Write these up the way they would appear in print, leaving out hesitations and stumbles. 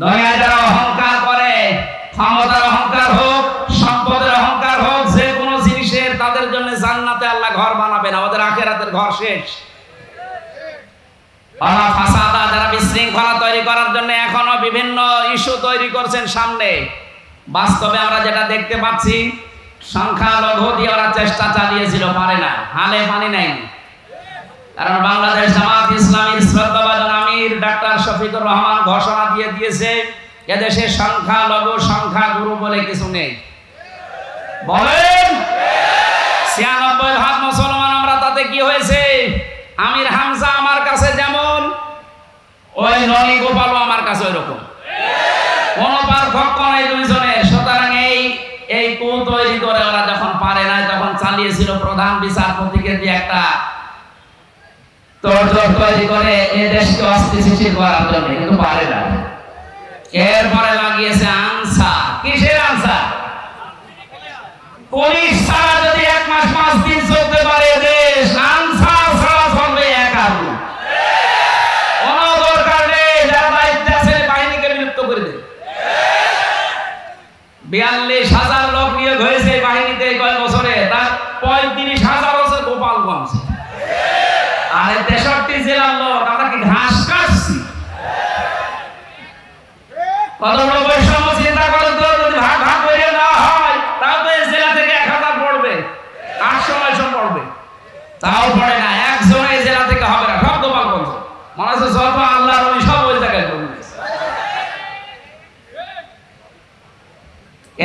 দুনিয়ায় যারা অহংকার করে, ক্ষমতার অহংকার হোক, সম্পদের অহংকার হোক, যে কোনো জিনিসের, তাদের জন্য জান্নাতে আল্লাহ ঘর বানাবে না, ওদের আখিরাতের ঘর শেষ। ফাসাদা, যারা বিশৃঙ্খলা তৈরি করার জন্য এখনো বিভিন্ন ইস্যু তৈরি করছেন সামনে, বাস্তবে আমরা যেটা দেখতে পাচ্ছি, সংখ্যালঘু দিয়ে ওরা চেষ্টা চালিয়েছিল, পারে না, হালে পানি নাই। কারণ বাংলাদেশ জামাত ইসলামীর শ্রদ্ধাভাজন আমির ডাক্তার শফিকুর রহমান ঘোষণা দিয়ে দিয়েছে, এদেশে সংখ্যালঘু সংখ্যাগুরু বলে কিছু নেই। বলেন ৯৬% মুসলমান আমরা, তাতে কি হয়েছে? আমির হামজা আমার কাছে যেমন, ওই ননী গোপালও আমার কাছে ওই রকম, কোনো পার্থক্য নাই দুইজনের। সুতরাং এই কু তৈরি করে ওরা যখন পারে না, তখন চালিয়েছিল প্রধান বিচারপতিকে দিয়ে একটা তোড়জোড় তৈরি করে এই দেশকে অস্থিতিশীল করার জন্য, কিন্তু পারে না। এরপরে লাগিয়েছে আনসার। কিসের আনসার? পুলিশ ছাড়া যদি ১ মাস ৫ দিন চলতে পারে দেশ, আনসার ছাড়া চলবে একাধু। কোনো দরকার নেই, যারা দায়িত্বে আছে বাহিনীকে বিলুপ্ত করে দেবে। ৪২,০০০ লোক নিয়োগ হয়েছে বাহিনীতে কয়েক বছরে, তার ৩৫,০০০ হচ্ছে গোপালগঞ্জ। আর ৬৩ জেলার লোক, আমরা কি ঘাস কাটছি? কত বড় বৈষম্য চিন্তা করেন তো। যদি ভাগ ভাগ করে না হয়, তাও তো এই জেলা থেকে ১,০০০ পড়বে, ৮০০-৯০০ পড়বে, তাও পড়ে না। একজন এই জেলা থেকে হবে না, সব গোপালগঞ্জ। মনে হচ্ছে যত আল্লাহর ওলি সব ওই জায়গায় করবে।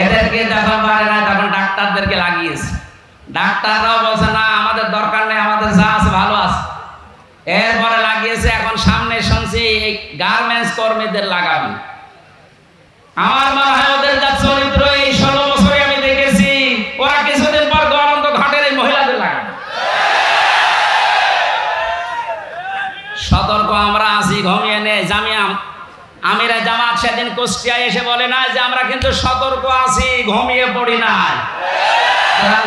এদেরকে যখন পারে না, তখন ডাক্তারদেরকে লাগিয়েছে। ডাক্তাররাও বলছে না, আমাদের দরকার নেই, আমাদের যা আছে ভালো আছে। এরপরে লাগিয়েছে, এখন সামনে শুনছি এই গার্মেন্টস কর্মীদের লাগাবে। আমার মনে হয় ওদের যা চরিত্র, এই ১৬ বছরে আমি দেখেছি, ওরা কিছুদিন পর গরন্ত ঘাটের এই মহিলাদের লাগাবে। সতর্ক আমরা আছি, ঘুমিয়ে নেই। জামিয়া আমিরা জামাত সেদিন কুষ্টিয়ায় এসে বলে না যে আমরা কিন্তু সতর্ক আছি, ঘুমিয়ে পড়ি নাই।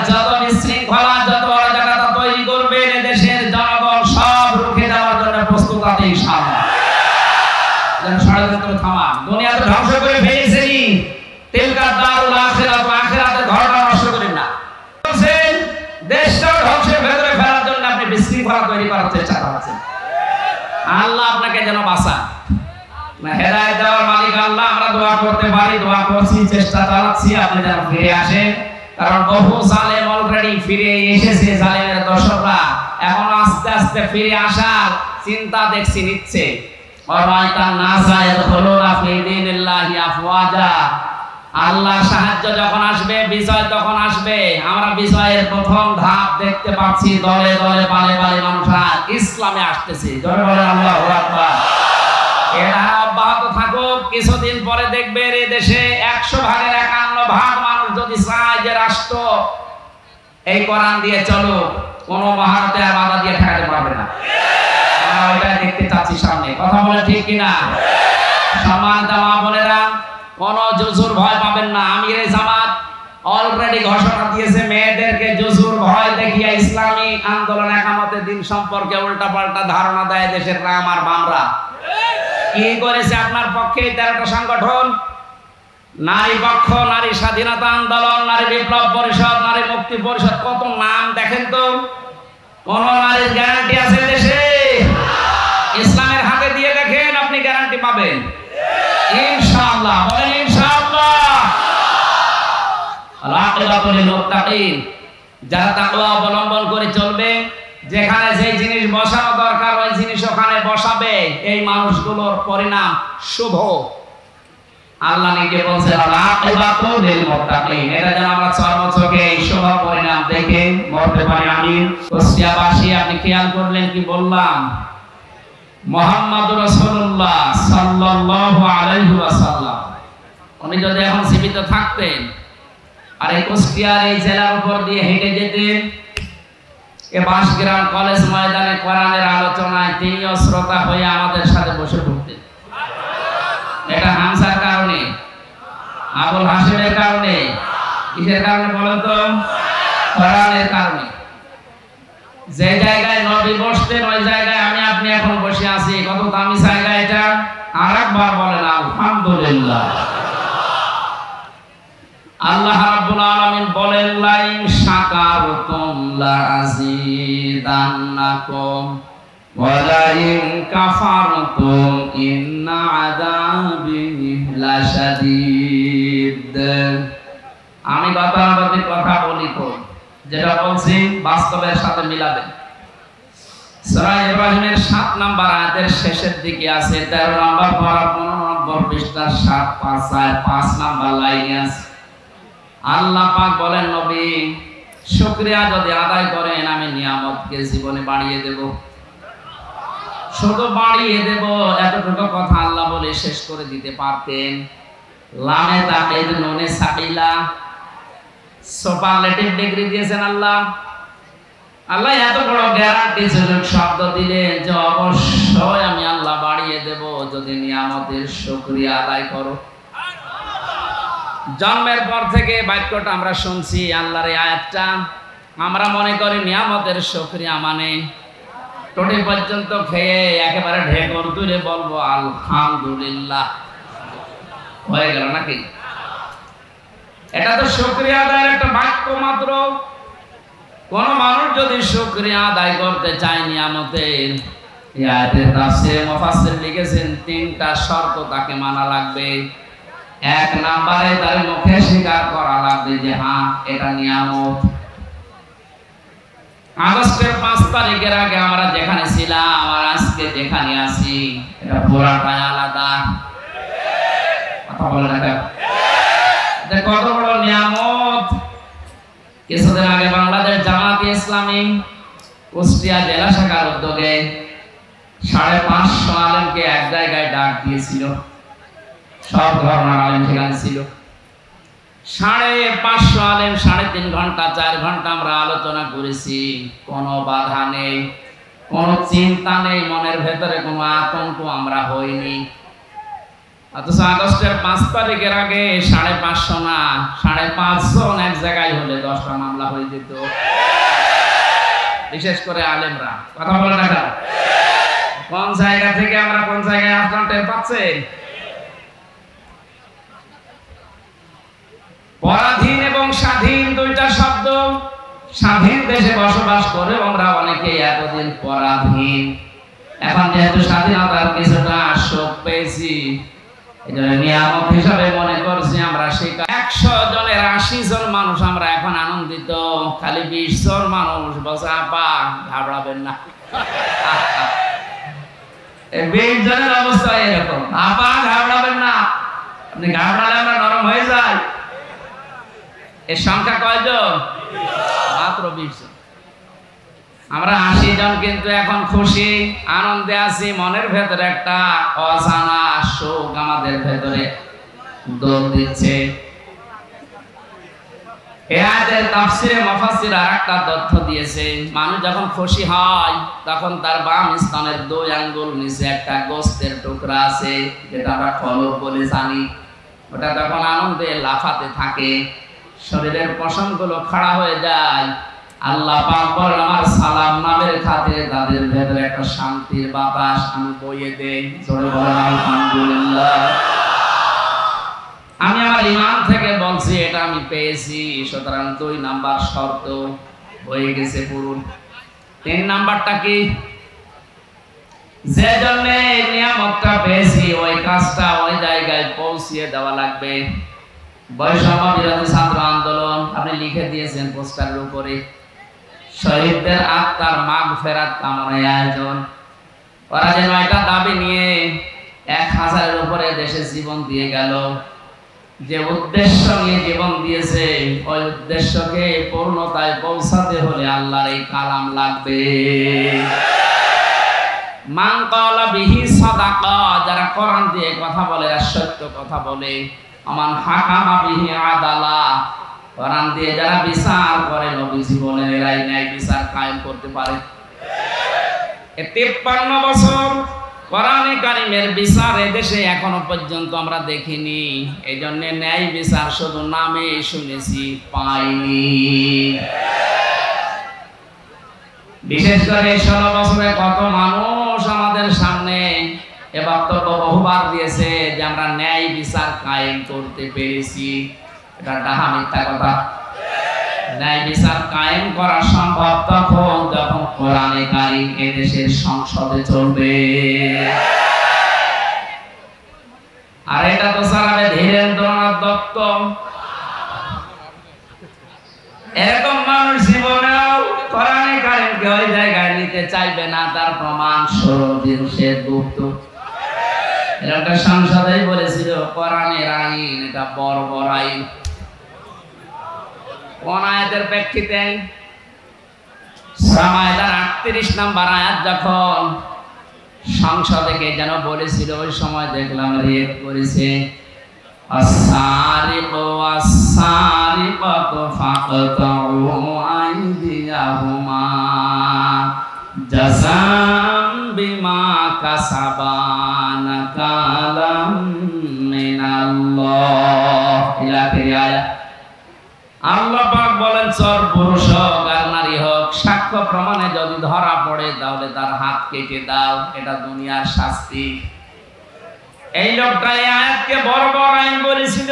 যত বিশৃঙ্খলা, যত অরাজকতা তৈরি করবেন, এদেশের জনগণ সব রুখে দেওয়ার জন্য প্রস্তুত আছে ইনশাআল্লাহ। ষড়যন্ত্র থামান, দুনিয়া তো ধ্বংস করে ফেলেছে। তিলকা দারুল আখিরাত, আখিরাতের ঘরটা নষ্ট করেন না। দেশটাও ধ্বংসের ভেতরে ফেলার জন্য আপনি বিশৃঙ্খলা তৈরি করার চেষ্টা করছেন। আল্লাহ আপনাকে যেন বাঁচান। হেদায়েত দেওয়ার মালিক আল্লাহ। আমরা দোয়া করতে পারি, দোয়া করছি, চেষ্টা চালাচ্ছি, আপনি যেন ফিরে আসেন। কারণ বহু জালেম অলরেডি ফিরে এসেছে, জালেমের দর্শকরা এখন আস্তে আস্তে ফিরে আসার চিন্তা দেখছি নিচ্ছে। আল্লাহ সাহায্য যখন আসবে, বিজয় তখন আসবে। আমরা বিজয়ের প্রথম ধাপ দেখতে পাচ্ছি, দলে দলে পালে পালে মানুষরা ইসলামে আসতেছে। আল্লাহু আকবার। এটা অব্যাহত থাকুক। কিছুদিন পরে দেখবে এই দেশে ১০০ ভাগের ৫১ ভাগ মানুষ যদি চায় যে রাষ্ট্র এই কোরআন দিয়ে চলো, কোনো মহারতে আর বাধা দিয়ে ঠেকাতে পারবে না। আমরা ওইটা দেখতে চাচ্ছি সামনে। কথা বলে ঠিক কিনা? সম্মানিত মা বোনেরা, কোন জুজুর ভয় পাবেন না। আমির জামাত অলরেডি ঘোষণা দিয়েছে, মেয়েদেরকে জুজুর ভয় দেখিয়ে ইসলামী আন্দোলন একামতের দিন সম্পর্কে উল্টাপাল্টা ধারণা দেয় দেশের রাম আর বামরা। কি করেছে আপনার পক্ষে ১৩টা সংগঠন? নারী পক্ষ, নারী স্বাধীনতা আন্দোলন, নারী বিপ্লব পরিষদ, নারী মুক্তি পরিষদ, কত নাম দেখেন তো। কোন নারীর গ্যারান্টি আছে দেশে? ইসলামের হাতে দিয়ে দেখেন, আপনি গ্যারান্টি পাবেন ইনশাআল্লাহ। বলেন ইনশাআল্লাহ। আল-আকিবাতুল লিল মুত্তাকিন, যারা তাকওয়া অবলম্বন করে চলবে, যেখানে যে জিনিস বসানো দরকার ওই জিনিস ওখানে বসাবে, এই মানুষগুলোর পরিণাম শুভ। আল্লাহ নিজে বলছেন আল-আকিবাতুল লিল মুত্তাকিন। এটা যেন আমরা চর্মচোখে এই শুভ পরিণাম দেখে মরতে পারি। আমিন। কুষ্টিয়াবাসী, আপনি খেয়াল করলেন কি বললাম? মুহাম্মদুর রাসূলুল্লাহ সাল্লাল্লাহু আলাইহি ওয়াসাল্লাম উনি যদি এখন জীবিত থাকতেন আর এই কুষ্টিয়ার এই জেলার উপর দিয়ে হেঁটে যেতেন, এ বাঁশগ্রাম কলেজ ময়দানে কোরআনের আলোচনায় তিনিও শ্রোতা হয়ে আমাদের সাথে বসে পড়তেন। এটা হামসার কারণে, আবুল হাসিমের কারণে। কিসের কারণে বলেন তো? কোরআনের কারণে। যে জায়গায় নবী বসতেন ওই জায়গায় আমি আপনি এখন বসে আছি। কত দামি জায়গা এটা। আর এক একবার বলেন আলহামদুলিল্লাহ। আল্লাহ রাব্বুল আলামিন বলেন লাইন শাকারতুম লাযিদান্নাকুম ওয়া লাইন কাফারতুম ইন্না আযাবি লাশাদীদ। আমি গতানুগতিক কথা বলি তো, যেটা বলছি বাস্তবের সাথে মিলাবেন। সূরা ইব্রাহিমের 7 নম্বর আয়াতের শেষের দিকে আছে 13 নম্বর পারা 15 নম্বর পৃষ্ঠা 5 নম্বর লাইনে আছে। আল্লাহ পাক বলেন নবী শুকরিয়া যদি আদায় করেন আমি নিয়ামতকে জীবনে বাড়িয়ে দেব, শুধু বাড়িয়ে দেব। এতটুকু কথা আল্লাহ বলে শেষ করে দিতে পারতেন। লামে তাকিদ নুনে সাকিলা সুপারলেটিভ ডিগ্রি দিয়েছেন আল্লাহ। আল্লাহ এত বড় গ্যারান্টি সুযোগ শব্দ দিলেন যে অবশ্যই আমি আল্লাহ বাড়িয়ে দেব যদি নিয়ামতের শুকরিয়া আদায় করো। জন্মের পর থেকে বাক্যটা আমরা শুনছি আল্লাহর এই আয়াতটা, আমরা মনে করি নিয়ামতের শুকরিয়া মানে টোটি পর্যন্ত খেয়ে একেবারে ঢেকর তুলে বলবো আলহামদুলিল্লাহ, হয়ে গেল নাকি? এটা তো শুকরিয়া আদায়ের একটা বাক্য মাত্র। কোন মানুষ যদি শুকরিয়া আদায় করতে চায় নিয়ামতের, এই আয়াতের তাফসীরে মুফাসসির লিখেছেন 3টা শর্ত তাকে মানা লাগবে। 1 নম্বরে তার মুখে স্বীকার করা লাগবে যে হ্যাঁ এটা নিয়ামত। আগস্টের 5 তারিখের আগে আমরা যেখানে ছিলাম আর আজকে যেখানে আছি এটা পুরাটাই আলাদা। কথা বলে না কেন? এটা কত বড় নিয়ামত। কিছুদিন আগে বাংলাদেশ জামাতে ইসলামী কুষ্টিয়া জেলা শাখার উদ্যোগে 550 আলেমকে এক জায়গায় ডাক দিয়েছিল। সব ধর্মের আলেম সেখানে ছিল। 550 আলেম 3.5 ঘন্টা 4 ঘন্টা আমরা আলোচনা করেছি। কোনো বাধা নেই, কোনো চিন্তা নেই, মনের ভেতরে কোনো আতঙ্ক আমরা হইনি। অথচ আগস্টের 5 তারিখের আগে 550 না 5.5 জন এক জায়গায় হলে 10টা মামলা হয়ে যেত। বিশেষ করে আলেমরা। কথা বলে না কেন? কোন জায়গা থেকে আমরা কোন জায়গায় আসলাম টের পাচ্ছেন? পরাধীন এবং স্বাধীন 2টা শব্দ। স্বাধীন দেশে বসবাস করে আমরা অনেকে এতদিন পরাধীন। এখন যেহেতু স্বাধীনতার কিছুটা সুখ পেয়েছি, এজন্য নিয়ামত হিসাবে মনে করছি আমরা। সেই 100 জনের 80 জন মানুষ আমরা এখন আনন্দিত। খালি 20 জন মানুষ বসে আপা ঘাবড়াবেন না। 20 জনের অবস্থা এরকম, আপা ঘাবড়াবেন না। আপনি ঘাবড়ালে আমরা নরম হয়ে যাই। এর সংখ্যা কয়জন? মাত্র 20 জন। আমরা 80 জন কিন্তু এখন খুশি, আনন্দে আছি। মনের ভেতরে একটা অজানা সুখ আমাদের ভেতরে দোল দিচ্ছে। এই আয়াতের তাফসীরে মুফাসসির আরেকটা তথ্য দিয়েছে। মানুষ যখন খুশি হয় তখন তার বাম স্তনের 2 আঙ্গুল নিচে একটা গোশতের টুকরা আছে, যেটা আমরা কলব বলে জানি। ওটা তখন আনন্দে লাফাতে থাকে, শরীরের পশমগুলো খাড়া হয়ে যায়। আল্লাহ পাক বলেন আমার সালাম নামের খাতিরে তাদের ভেতরে একটা শান্তির বাতাস আমি বইয়ে দেই। জোরে বলেন আলহামদুলিল্লাহ। আমি আমার ঈমান থেকে বলছি এটা আমি পেয়েছি। সুতরাং 2 নাম্বার শর্ত হয়ে গেছে পূরণ। 3 নাম্বারটা কি? যে জন্য এই নিয়ামতটা পেয়েছি ওই কাজটা ওই জায়গায় পৌঁছিয়ে দেওয়া লাগবে। বৈষম্য বিরোধী ছাত্র আন্দোলন আপনি লিখে দিয়েছেন পোস্টারের উপরে। শহীদদের আত্মার মাগফিরাত কামনায় আয়োজন। ওরা যে 9টা দাবি নিয়ে 1000-এর উপরে দেশে জীবন দিয়ে গেল। যে উদ্দেশ্য নিয়ে জীবন দিয়েছে ওই উদ্দেশ্যকে পূর্ণতায় পৌঁছাতে হলে আল্লাহর এই কালাম লাগবে। মান ক্বালা বিহি সাদাকা, যারা কোরআন দিয়ে কথা বলে আর সত্য কথা বলে। আমান হাকামা বিহি আদালা, কোরআন দিয়ে যারা বিচার করে নবীজি বলেন এরাই ন্যায় বিচার কায়েম করতে পারে। 53 বছর কোরআনে কারিমের বিচার এদেশে এখনো পর্যন্ত আমরা দেখিনি। এই জন্য ন্যায় বিচার শুধু নামে শুনেছি, পাইনি। বিশেষ করে 16 বছরে কত মানুষ আমাদের সামনে এ বক্তব্য বহুবার দিয়েছে যে আমরা ন্যায় বিচার কায়েম করতে পেরেছি। এটা ডাহা মিথ্যা কথা। ন্যায় বিচার কায়েম করা সম্ভব তখন যখন কোরআনে কারীম এদেশের সংসদে চলবে। আর এটা তো চালাবে ধীরেন্দ্রনাথ দত্ত। এরকম মানুষ জীবনেও কোরআনে কারীমকে ওই জায়গায় নিতে চাইবে না, তার প্রমাণ সরদিন সেনগুপ্ত। একটা সংসদেই বলেছিল কোরআনের আইন এটা বর্বর আইন। কোন আয়াতের প্রেক্ষিতে? সূরা মায়েদার 38 নম্বর আয়াত যখন সংসদে কে যেন বলেছিল, ওই সময় দেখলাম রিয়েক্ট করেছে, আস-সারিকু ওয়াস-সারিকাতু ফাকতাউ আইদিয়াহুমা জাযাম বিমা কাসাবা নাকালাম মিনাল্লাহ। ইলা আয়াত। আল্লাহ পাক বলেন চোর পুরুষ হোক আর নারী হোক, সাক্ষ্য প্রমাণে যদি ধরা পড়ে তাহলে তার হাত কেটে দাও, এটা দুনিয়ার শাস্তি। এই লোকটা এই আয়াতকে বর্বর আইন বলেছিল,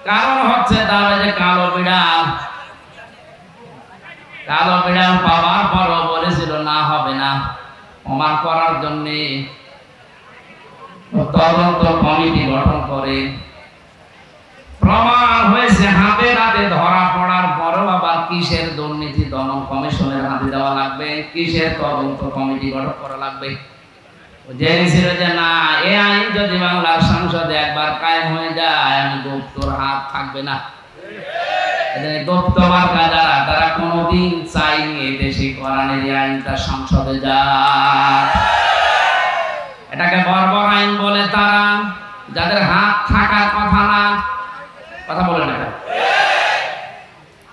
কারণ হচ্ছে তার যে কালো বিড়াল পাওয়ার পরও বলেছিল না হবে না, প্রমাণ করার জন্য তদন্ত কমিটি গঠন করে। প্রমাণ হয়েছে, হাতে নাতে ধরা পড়ার পরও আবার কিসের দুর্নীতি দমন কমিশনের হাতে দেওয়া লাগবে, কিসের তদন্ত কমিটি গঠন করা লাগবে। জেনেছিল যে না, এই আইন যদি বাংলার সংসদে একবার কায়েম হয়ে যায়, আমি গুপ্তর হাত থাকবে না। গুপ্ত মার্কা যারা, তারা কোনোদিন চাইনি এই দেশে কোরআনের এই আইনটা সংসদে যায়। এটাকে বর্বর আইন বলে তারা, যাদের হাত থাকার কথা না। কথা বলে না।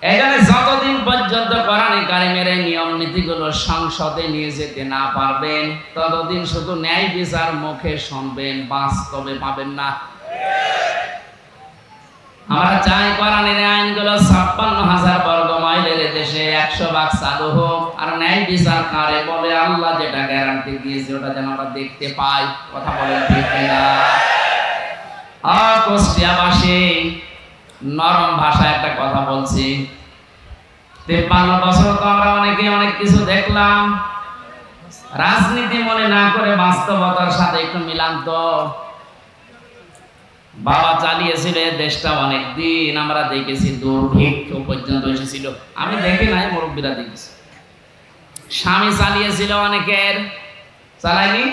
এখানে যতদিন পর্যন্ত কোরআনে কারীমের এই নিয়ম নীতিগুলো সংসদে নিয়ে যেতে না পারবেন, ততদিন শুধু ন্যায় বিচার মুখে শুনবেন, বাস্তবে পাবেন না। আমরা চাই কোরআনের আইনগুলো 56,000 বর্গ মাইলের দেশে 100% চালু হোক, আর ন্যায় বিচার কারে বলে আল্লাহ যেটা গ্যারান্টি দিয়েছে ওটা যেন আমরা দেখতে পাই। কথা বলেন ঠিক কিনা? কুষ্টিয়াবাসী নরম ভাষায় একটা কথা বলছি, 53 বছর তো আমরা অনেকে অনেক কিছু দেখলাম। রাজনীতি মনে না করে বাস্তবতার সাথে একটু মিলান তো। বাবা চালিয়েছিল দেশটা অনেক দিন, আমরা দেখেছি দুর্ভিক্ষ পর্যন্ত এসেছিল। আমি দেখি নাই, মুরব্বীরা দেখেছি। স্বামী চালিয়েছিল, অনেকের চালায়নি।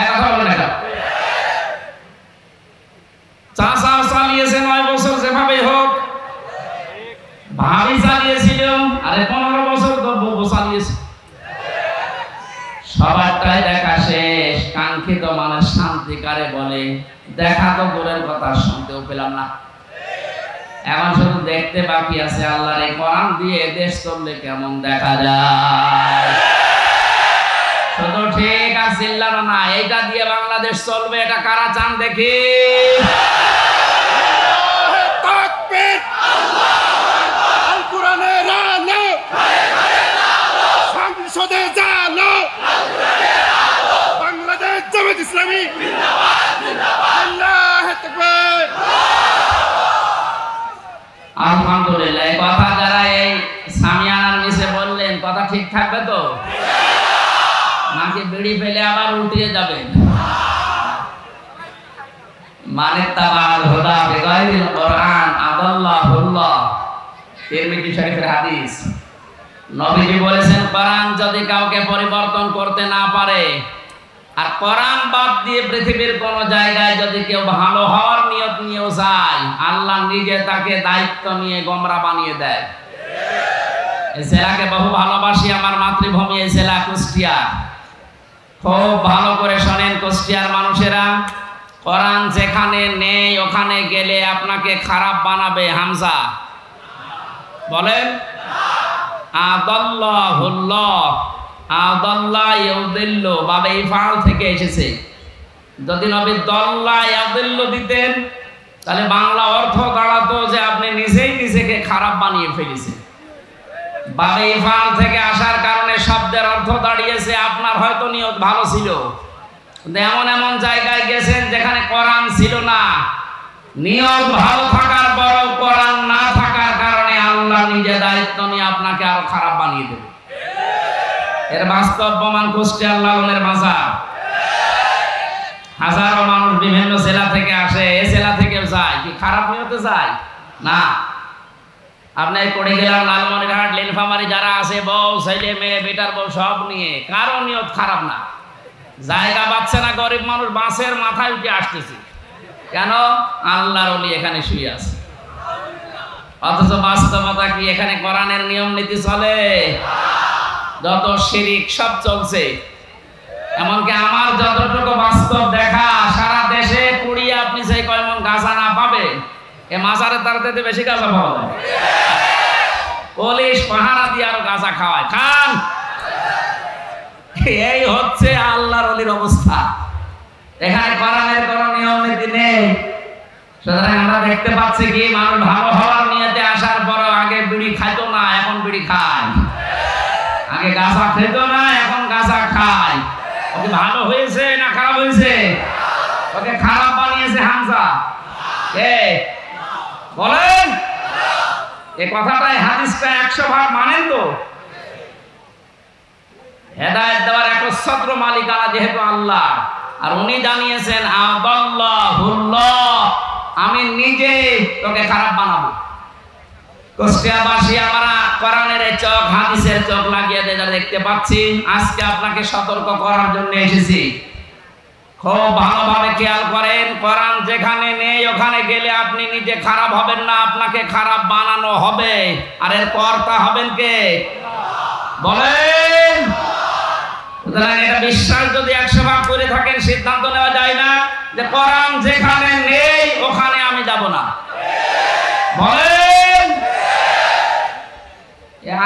এক কথা বলেন না। চাচা চালিয়েছে 9 বছর, যেভাবে হোক। ভাবি চালিয়েছিল, আরে 15 বছর তো বউ চালিয়েছে। সবারটাই দেখা শেষ। কাঙ্ক্ষিত মানুষ শান্তিকারে বলে, দেখা তো দূরের কথা, শুনতেও পেলাম না। এখন শুধু দেখতে বাকি আছে আল্লাহর এই কোরআন দিয়ে দেশ চললে কেমন দেখা যায়। শুধু ঠিক আছে চিল্লানো না, এইটা দিয়ে বাংলাদেশ চলবে, এটা কারা চান দেখি? আলহামদুলিল্লাহ। এই কথা যারা এই সামিয়ানার নিচে বললেন, কথা ঠিক থাকবে তো নাকি বিড়ি ফেলে আবার উল্টিয়ে যাবে? মানে তাবাল হুদা বিগাইরিল কোরআন আদাল্লাহুল্লাহ, তিরমিজি শরীফের হাদিস। নবীজি বলেছেন, কোরআন যদি কাউকে পরিবর্তন করতে না পারে, আর কোরআন বাদ দিয়ে পৃথিবীর কোন জায়গায় যদি কেউ ভালো হওয়ার নিয়ত নিয়েও যায়, আল্লাহ নিজে তাকে দায়িত্ব নিয়ে গোমরা বানিয়ে দেয়। এই জেলাকে বহু ভালোবাসি, আমার মাতৃভূমি এই জেলা কুষ্টিয়া। খুব ভালো করে শোনেন কুষ্টিয়ার মানুষেরা, কোরআন যেখানে নেই ওখানে গেলে আপনাকে খারাপ বানাবে। হামজা বলেন, আদাল্লাহুল্লাহ, আদাল্লাহ ইউদিল্লু, বাবে ইফআল থেকে এসেছে। যদি নবী দল্লা ইয়াদিল্লু দিতেন, তাহলে বাংলা অর্থ দাঁড়াতো যে আপনি নিজেই নিজেকে খারাপ বানিয়ে ফেলেছেন। বাবে ইফআল থেকে আসার কারণে শব্দের অর্থ দাঁড়িয়েছে আপনার হয়তো নিয়ত ভালো ছিল, এমন এমন জায়গায় গেছেন যেখানে কোরআন ছিল না, নিয়ত ভালো থাকার পরও কোরআন না থাকার কারণে আল্লাহ নিজে দায়িত্ব নিয়ে আপনাকে আরো খারাপ বানিয়ে দেবে। এর বাস্তব প্রমাণ কুষ্টিয়ার লালনের মাজার। হাজারো মানুষ বিভিন্ন জেলা থেকে আসে, এই জেলা থেকে যায় কি খারাপ নিয়তে যায় না। আপনি করে গেলাম লালমনিরহাট, নীলফামারী যারা আছে, বউ ছেলে মেয়ে বেটার বউ সব নিয়ে, কারো নিয়ত খারাপ না। জায়গা পাচ্ছে না, গরিব মানুষ বাসের মাথায় উঠে আসতেছে, কেন? আল্লাহর ওলি এখানে শুয়ে আছে। অথচ বাস্তবতা কি? এখানে কোরআনের নিয়ম নীতি চলে, যত শিরিক সব চলছে। এমনকি আমার যতটুকু বাস্তব দেখা, সারা দেশে কুড়িয়ে আপনি সেই কয়মন গাঁজা না পাবেন, এ মাজারের তারাতে বেশি গাঁজা পাওয়া যায়। পুলিশ পাহারা দিয়ে আরো গাঁজা খাওয়ায়, খান। এই হচ্ছে আল্লাহর ওলির অবস্থা। এখানে কোরআনের কোন নিয়ম নীতি নেই। সুতরাং আমরা দেখতে পাচ্ছি কি, মানুষ ভালো হওয়ার নিয়তে আসার পর আগে বিড়ি খাইতো না, এখন বিড়ি খায়। আগে গাঁজা খেত না, এখন গাঁজা খায়। ওকে ভালো হয়েছে না খারাপ হয়েছে? ওকে খারাপ বানিয়েছে হামজা। কে বলেন? এই কথাটাই হাদিসটা 100 ভাগ মানেন তো? হেদায়েত দেওয়ার একচ্ছত্র মালিকানা যেহেতু আল্লাহ, আর উনি জানিয়েছেন আদাল্লাহুল্লাহ, আমি নিজে তোকে খারাপ বানাবো। কুষ্টিয়াবাসী আমরা কোরআনের চোখ, হাদিসের চোখ লাগিয়ে দেখতে পাচ্ছি। আজকে আপনাকে সতর্ক করার জন্য এসেছি। খুব ভালোভাবে খেয়াল করেন, কোরআন যেখানে নেই ওখানে গেলে আপনি নিজে খারাপ হবেন না, আপনাকে খারাপ বানানো হবে। আর এর কর্তা হবেন কে? বলেন। সুতরাং এটা বিশ্বাস যদি 100 ভাগ করে থাকেন, সিদ্ধান্ত নেওয়া যায় না যে কোরআন যেখানে নেই ওখানে আমি যাব না। বলেন।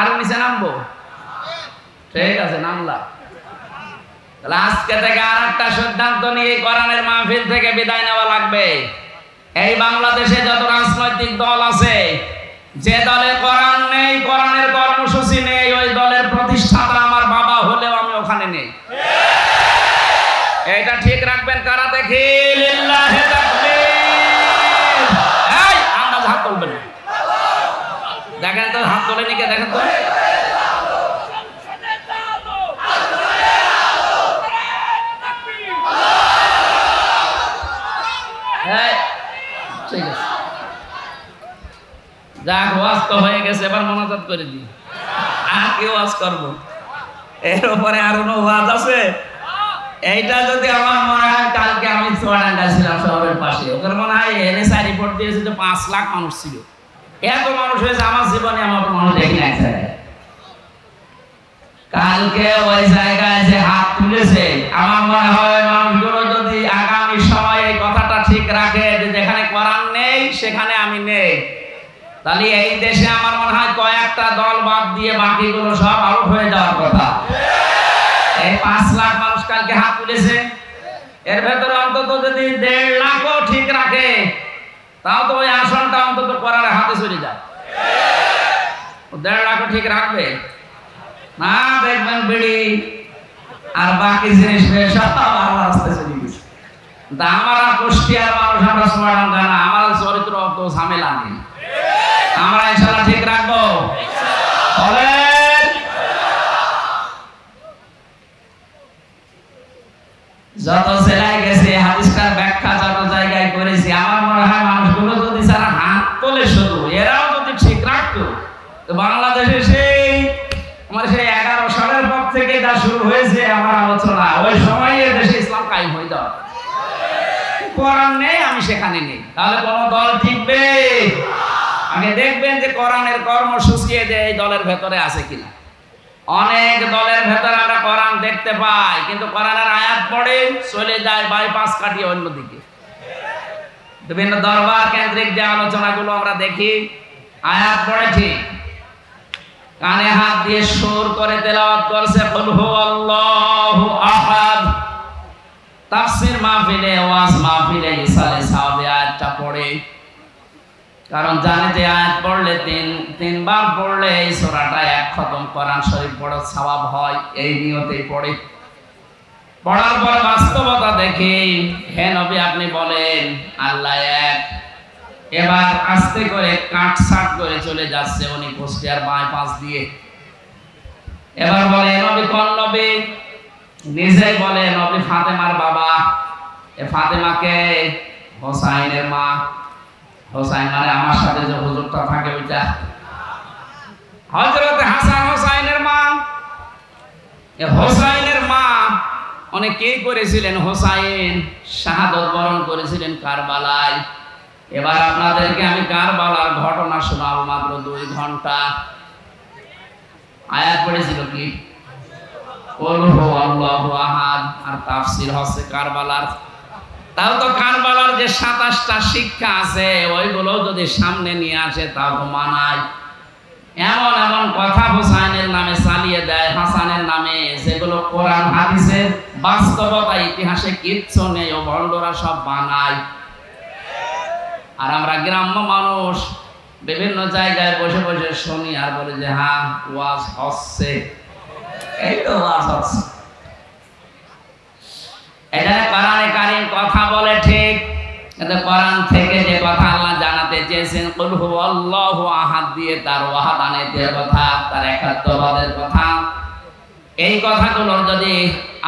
আরো নিচে নামবো? ঠিক আছে, নামলাম। তাহলে আজকে থেকে আর একটা সিদ্ধান্ত নিয়ে কোরআনের মাহফিল থেকে বিদায় নেওয়া লাগবে। এই বাংলাদেশে যত রাজনৈতিক দল আছে, যে দলে কোরআন নেই, কোরআনের কর্মসূচি নেই, ওই দলের প্রতিষ্ঠাতা আমার বাবা হলেও আমি ওখানে নেই। এটা ঠিক রাখবেন। কারা দেখি? লিল্লাহি তাকবীর। এই আন্দাজ হাত তুলবেন। দেখেন তো, হাত তোলেনি কে? দেখেন তো। ঠিক আছে, যাক, ওয়াজ তো হয়ে গেছে, এবার মোনাজাত করে দিই। আর কি ওয়াজ করবো? এর উপরে আর কোনো ওয়াজ আছে? এইটা যদি আমার মনে হয়, কালকে আমি চুয়াডাঙ্গা ছিলাম শহরের পাশে, ওখানে মনে হয় NSA রিপোর্ট দিয়েছে যে 5 লাখ মানুষ ছিল। এত মানুষ হয়েছে আমার জীবনে আমার মানুষ দেখি না এক জায়গায়। কালকে ওই জায়গায় যে হাত তুলেছে, আমার মনে হয় মানুষগুলো যদি আগামী সময়ে এই কথাটা ঠিক রাখে যে যেখানে কোরআন নেই সেখানে আমি নেই, তাহলে এই দেশে আমার মনে হয় কয়েকটা দল বাদ দিয়ে বাকিগুলো সব আউট হয়ে যাওয়ার কথা। এই 5 লাখ মানুষ কালকে হাত তুলেছে, এর ভেতরে অন্তত যদি 1.5 লাখও ঠিক রাখে, তাও তো ওই আসনটা অন্তত কোরআনের হাতে চলে যায়। 1.5 লাখও ঠিক রাখবে না, দেখবেন বিড়ি আর বাকি জিনিস সব আল্লাহর রাস্তায় চলে গেছে। আমরা কুষ্টিয়ার মানুষ, আমরা চুয়াডাঙ্গা না, আমার চরিত্র অত ঝামেলা নেই। আমরা ইনশাআল্লাহ ঠিক রাখবো। যত জেলায় গেছে হাদিসটার ব্যাখ্যা যত জায়গায় করেছি, আমার মনে হয় মানুষগুলো যদি সারা হাত তোলে শুধু, এরাও যদি ঠিক রাখতো, তো বাংলাদেশে সেই আমার সেই 11 সালের পর থেকে যা শুরু হয়েছে আমার আলোচনা, ওই সময় দেশে ইসলাম কায়েম হয়ে যাওয়া। কোরআন নেই, আমি সেখানে নেই, তাহলে কোন দল টিকবে? আগে দেখবেন যে কোরআনের কর্মসূচি এই দলের ভেতরে আছে কিনা। অনেক দলের ভেতরে আমরা কোরআন দেখতে পাই, কিন্তু কোরআনের আয়াত পড়ে চলে যায় বাইপাস কাটিয়ে অন্যদিকে। বিভিন্ন দরবার কেন্দ্রিক যে আলোচনাগুলো আমরা দেখি, আয়াত পড়ে ঠিক, কানে হাত দিয়ে সুর করে তেলাওয়াত করছে কুল হুয়াল্লাহু আহাদ। তাফসীর মাহফিলে, ওয়াজ মাহফিলে ইসালে সাহাবে আয়াতটা পড়ে, কারণ জানে যে আয়াত পড়লে তিনবার পড়লে এই সূরাটা 1 খতম কোরআন শরীফ পড়ার সওয়াব হয়, এই নিয়তেই পড়ে। পড়ার পর বাস্তবতা দেখি, হে নবী আপনি বলেন আল্লাহ এক। এবার আস্তে করে কাটছাট করে চলে যাচ্ছে উনি কুষ্টিয়ার বাইপাস দিয়ে। এবার বলে নবী কোন নবী? নিজেই বলে নবী ফাতেমার বাবা। এ ফাতেমাকে হোসাইনের মা। হোসাইন মানে আমার সাথে যে হুজুরটা থাকে ওইটা, হযরত হাসান হোসাইনের মা। এ হোসাইনের মা অনেকেই করেছিলেন, হোসাইন শাহাদত বরণ করেছিলেন কারবালায়। এবার আপনাদেরকে আমি কারবালার ঘটনা শোনাবো মাত্র 2 ঘন্টা। আয়াত পড়েছিল কি? কুল হুয়াল্লাহু আহাদ, আর তাফসীর হচ্ছে কারবালার। তাও তো কারবালার যে 27টা শিক্ষা আছে ওইগুলো যদি সামনে নিয়ে আসে তাও তো মানায়। এমন এমন কথা হোসাইনের নামে চালিয়ে দেয়, হাসানের নামে, যেগুলো কোরআন হাদিসের বাস্তবতা ইতিহাসে কিচ্ছু নেই, ও ভণ্ডরা সব বানায়। আর আমরা গ্রাম্য মানুষ বিভিন্ন জায়গায় বসে বসে শুনি আর বলি যে হ্যাঁ ওয়াজ হচ্ছে, এই তো ওয়াজ হচ্ছে। এটা কোরআনে কারীম কথা বলে ঠিক, কিন্তু কোরআন থেকে যে কথা আল্লাহ জানাতে চেয়েছেন কুল হুয়াল্লাহু আহাদ দিয়ে তার ওয়াহাদানিয়তের কথা, তার একাত্মবাদের কথা, এই কথাগুলোর যদি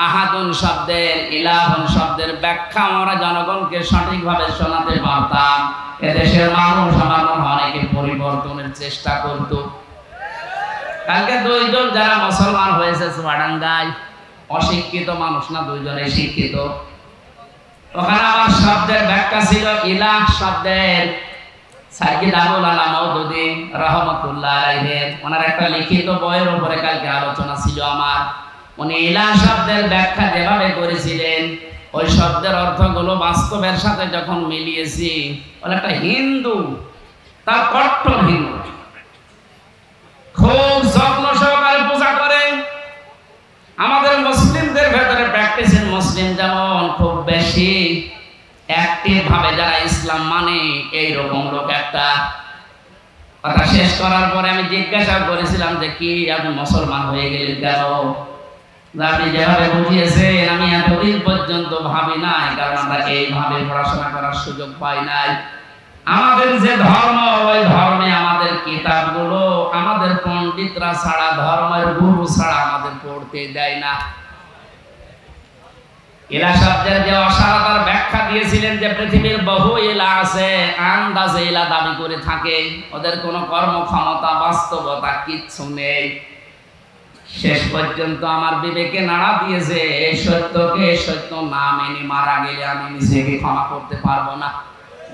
আহাদুন শব্দের, ইলাহুন শব্দের ব্যাখ্যা আমরা জনগণকে সঠিকভাবে শোনাতে পারতাম, এদেশের মানুষ আমার মনে হয় অনেকে পরিবর্তনের চেষ্টা করত। কালকে 2 জন যারা মুসলমান হয়েছে চুয়াডাঙ্গায়, অশিক্ষিত মানুষ না, 2 জনেই শিক্ষিত। ওখানে আমার শব্দের ব্যাখ্যা ছিল ইলাহ শব্দের সাইয়্যিদ আবুল আলা মওদুদী রাহমাতুল্লাহ আলাইহির ওনার একটা লিখিত বইয়ের উপরে কালকে আলোচনা ছিল আমার। উনি ইলাহ শব্দের ব্যাখ্যা যেভাবে করেছিলেন, ওই শব্দের অর্থগুলো বাস্তবের সাথে যখন মিলিয়েছি, বলে একটা হিন্দু, তার কট্টর হিন্দু, খুব যত্ন সহকারে পূজা করে। আমাদের মুসলিমদের ভেতরে প্র্যাকটিসিং মুসলিম যেমন খুব বেশি অ্যাক্টিভ ভাবে যারা ইসলাম মানে, এইরকম লোক একটা। কথা শেষ করার পরে আমি জিজ্ঞাসা করেছিলাম যে কি আপনি মুসলমান হয়ে গেলেন কেন? আপনি যেভাবে বুঝিয়েছেন আমি এতদিন পর্যন্ত ভাবি নাই, কারণ আমরা এইভাবে পড়াশোনা করার সুযোগ পাই নাই। আমাদের যে ধর্ম, ওই ধর্মে আমাদের কিতাবগুলো আমাদের পণ্ডিতরা ছাড়া, ধর্মের গুরু ছাড়া আমাদের পড়তে দেয় না। ইলা শব্দের যে অসারতার ব্যাখ্যা দিয়েছিলেন যে পৃথিবীর বহু ইলা আছে, আন্দাজে ইলা দাবি করে থাকে, ওদের কোনো কর্মক্ষমতা বাস্তবতা কিচ্ছু নেই। শেষ পর্যন্ত আমার বিবেকে নাড়া দিয়েছে, এই সত্যকে সত্য না মেনে মারা গেলে আমি নিজেকে ক্ষমা করতে পারবো না।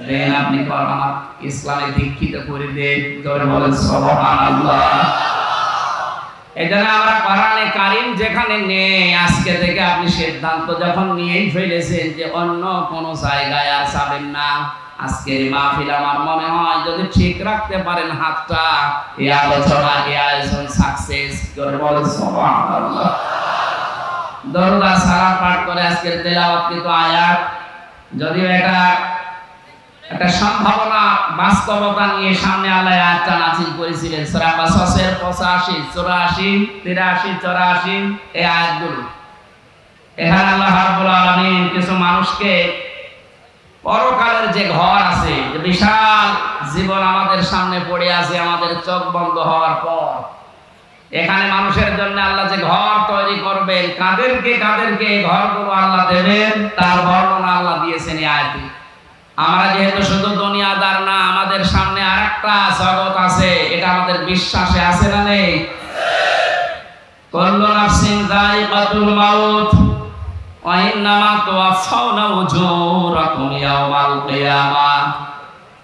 দেন আপনি আমার ইসলামে দীক্ষিত করে দেন, জোরে বলেন সুবহানাল্লাহ। এজন্য আমরা কোরআনে কারীম যেখানে নেই, আজকে থেকে আপনি সিদ্ধান্ত যখন নিয়েই ফেলেছেন যে অন্য কোন জায়গায় আর যাবেন না, আজকের মাহফিল আমার মনে হয় যদি ঠিক রাখতে পারেন হাতটা, এই আলোচনা, এই আয়োজন সাকসেস। জোরে বলেন সুবহানাল্লাহ। দরুদ আর সালাম পাঠ করে আজকের তেলাওয়াতকৃত আয়াত, যদিও এটা একটা সম্ভাবনা বাস্তবতা নিয়ে সামনে আল্লাহ আয়াতটা নাযিল করেছিলেন সূরা কাসাসের 85, 84, 83, 84 এই আয়াতগুলো। এখানে আল্লাহ রাব্বুল আলামিন কিছু মানুষকে পরকালের যে ঘর আছে, যে বিশাল জীবন আমাদের সামনে পড়ে আছে আমাদের চোখ বন্ধ হওয়ার পর, এখানে মানুষের জন্য আল্লাহ যে ঘর তৈরি করবেন, কাদেরকে কাদেরকে এই ঘরগুলো আল্লাহ দেবেন তার বর্ণনা আল্লাহ দিয়েছেন এই আয়াতে। আমরা যেহেতু শুধু দুনিয়াদার না, আমাদের সামনে আরেকটা জগৎ আছে, এটা আমাদের বিশ্বাসে আছে না নেই? কুল্লু নাফসিন যায়িকাতুল মাউত ওয়া ইন্নামা তুওয়াফাউনা উজুরাকুম ইয়াওমাল কিয়ামাহ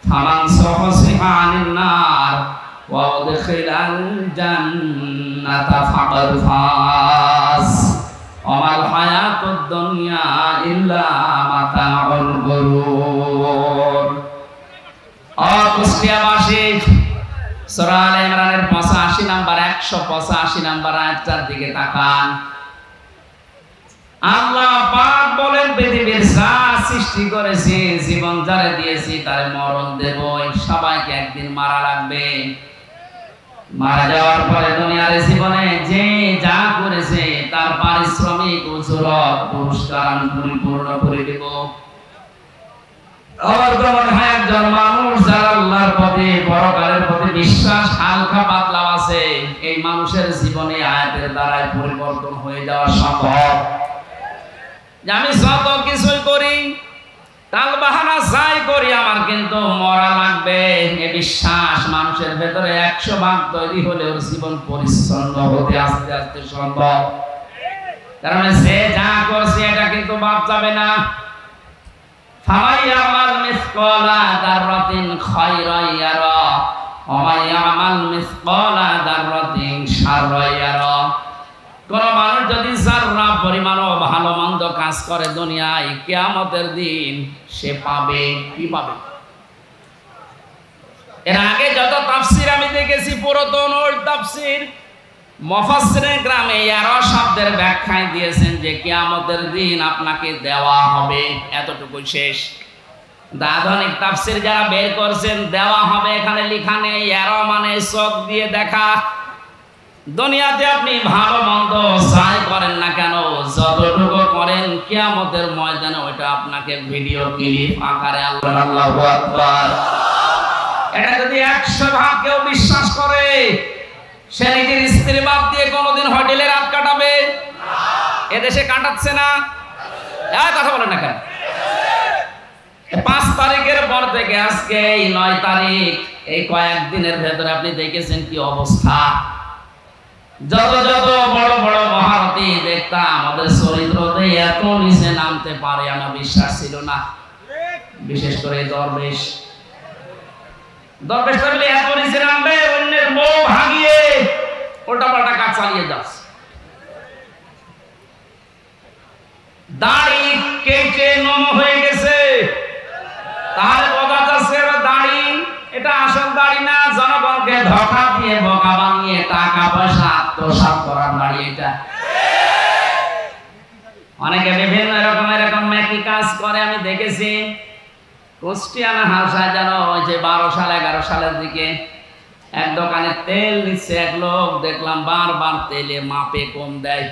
ফামান যুহজিহা আনিন নার ওয়া উদখিলাল জান্নাতা ফাকাদ ফাজ ওয়া মাল হায়াতুদ দুনিয়া ইল্লা মাতাউল গুরুর। কুষ্টিয়াবাসী, সূরা আলে ইমরানের 85 নাম্বার 185 নাম্বার আয়াতটার দিকে তাকান। আল্লাহ পাক বলেন পৃথিবীর যা সৃষ্টি করেছি, জীবন যারে দিয়েছি তারে মরণ দেব, সবাইকে একদিন মারা লাগবে। মারা যাওয়ার পরে দুনিয়ার জীবনে যে যা করেছে তার তার পারিশ্রমিক উজরত পুরস্কার আমি পরিপূর্ণ করে দেব। আমার তো মনে হয় একজন মানুষ যার আল্লাহর প্রতি পরকালের প্রতি বিশ্বাস হালকা পাতলা আছে, এই মানুষের জীবনে আয়াতের দ্বারাই পরিবর্তন হয়ে যাওয়া সম্ভব। যে আমি যত কিছুই করি, টাল বাহানা যাই করি, আমার কিন্তু মরা লাগবে, এই বিশ্বাস মানুষের ভেতরে 100 ভাগ তৈরি হলে ওর জীবন পরিচ্ছন্ন হতে আস্তে আস্তে সম্ভব। কারণ সে যা করছে এটা কিন্তু বাদ যাবে না। ফামাইয়ামাল মিসকালা দাররাতিন খায়রান ইয়ারা ওয়া মাইয়ামাল মিসকালা দাররাতিন শাররান ইয়ারা। কোন মানুষ যদি যারা পরিমাণও ভালো মন্দ কাজ করে দুনিয়ায়, কিয়ামতের দিন সে পাবে কি পাবে? এর আগে যত তাফসীর আমি দেখেছি পুরাতন ওই তাফসীর মুফাসসিরে গ্রামে ইয়ারা শব্দের ব্যাখ্যায় দিয়েছেন যে কিয়ামতের দিন আপনাকে দেওয়া হবে, এতটুকু শেষ। আধুনিক তাফসীর যারা বের করছেন দেওয়া হবে এখানে লেখা নেই, ইয়ারা মানে চোখ দিয়ে দেখা। দুনিয়াতে আপনি ভালো মন্দ যাই করেন না কেন, যতটুকু করেন কিয়ামতের ময়দানে ওইটা আপনাকে ভিডিও ক্লিপ আকারে আল্লাহু আকবার। এটা যদি 100 ভাগ কেউ বিশ্বাস করে, সে নিজের স্ত্রী বাদ দিয়ে কোনোদিন হোটেলে রাত কাটাবে? এদেশে কাটাচ্ছে না? কথা বলেন না কেন? 5 তারিখের পর থেকে আজকে এই 9 তারিখ, এই কয়েকদিনের ভেতরে আপনি দেখেছেন কি অবস্থা। যত যত বড় বড় মহারথী দেখতাম আমাদের চরিত্রতে এত নিচে নামতে পারে আমার বিশ্বাস ছিল না। বিশেষ করে দরবেশ করলে এত নিচে নামবে, অন্যের বউ ভাগিয়ে উল্টা পাল্টা কাজ চালিয়ে যাচ্ছে। দাড়ি কেটে নম হয়ে গেছে, তাহলে বোঝা যাচ্ছে দাড়ি এটা আসল দাড়ি না, জনগণকে ধোঁকা দিয়ে বোকা বানিয়ে টাকা পয়সা আত্মসাৎ করার দাড়ি এটা। অনেকে বিভিন্ন এরকম মেকি কাজ করে আমি দেখেছি। কুষ্টিয়ানা হালসায় যেন ওই যে 12 সাল 11 সালের দিকে এক দোকানে তেল নিচ্ছে এক লোক, দেখলাম বারবার তেলে মাপে কম দেয়।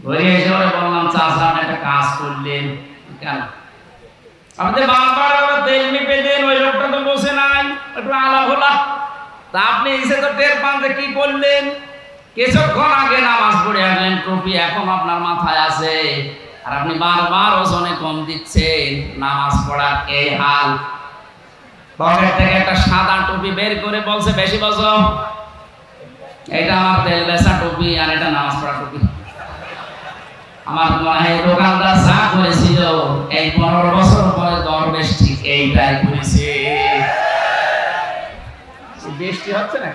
ঘুরে এসে বললাম চাচা একটা কাজ করলেন কেন? আপনি বারবার তেল মেপে দেন, ওই লোকটা তো বসে নাই, একটু আলাপ হলা। তা আপনি এসে তো টের পান যে কি করলেন? কিছুক্ষণ আগে নামাজ পড়ে আসলেন, টুপি এখন আপনার মাথায় আছে, আর আপনি বারবার ওজনে কম দিচ্ছেন। নামাজ পড়ার এই হাল। পকেট থেকে একটা সাদা টুপি বের করে বলছে বেশি বজো, এটা আমার তেল বেচা টুপি আর এটা নামাজ পড়া টুপি। আমার মনে হয় দোকানদার যা করেছিল এই 15 বছর পরে দরবেশ ঠিক এইটাই করেছে। বৃষ্টি হচ্ছে না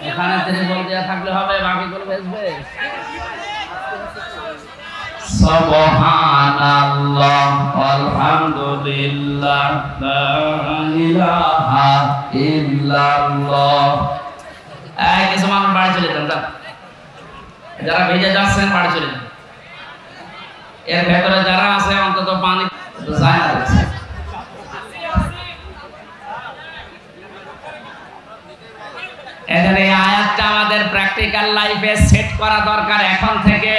এখানে, তিনি বল দেওয়া থাকলে হবে, বাকিগুলো বেচবে। সুবহানাল্লাহ আলহামদুলিল্লাহ লা ইলাহা ইল্লাল্লাহ। কিছু মানুষ বাড়ি চলে যান, যারা ভেজে যাচ্ছেন বাড়ি চলে যান। এর ভেতরে যারা আছে অন্তত পানি যায় না। এখানে আয়াতটা আমাদের প্র্যাকটিক্যাল লাইফে সেট করা দরকার। এখন থেকে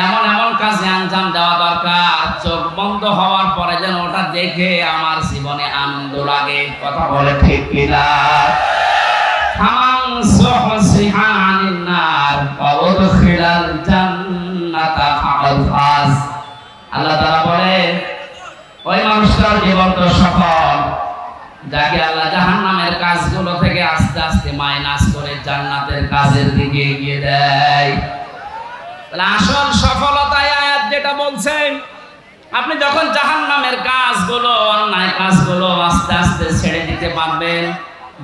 এমন এমন কাজে আঞ্জাম দেওয়া দরকার, চোখ বন্ধ হওয়ার পরে যেন ওটা দেখে আমার জীবনে আনন্দ লাগে। কথা বলে ঠিক কিনা? আল্লাহ তাআলা বলে ওই মানুষটার জীবন তো সফল যাকে আল্লাহ জাহান্নামের কাজগুলো থেকে আস্তে আস্তে মাইনাস করে জান্নাতের কাজের দিকে এগিয়ে দেয়। তাহলে আসল সফলতায় আয়াত যেটা বলছেন, আপনি যখন জাহান্নামের কাজগুলো, অন্যায় কাজগুলো আস্তে আস্তে ছেড়ে দিতে পারবেন,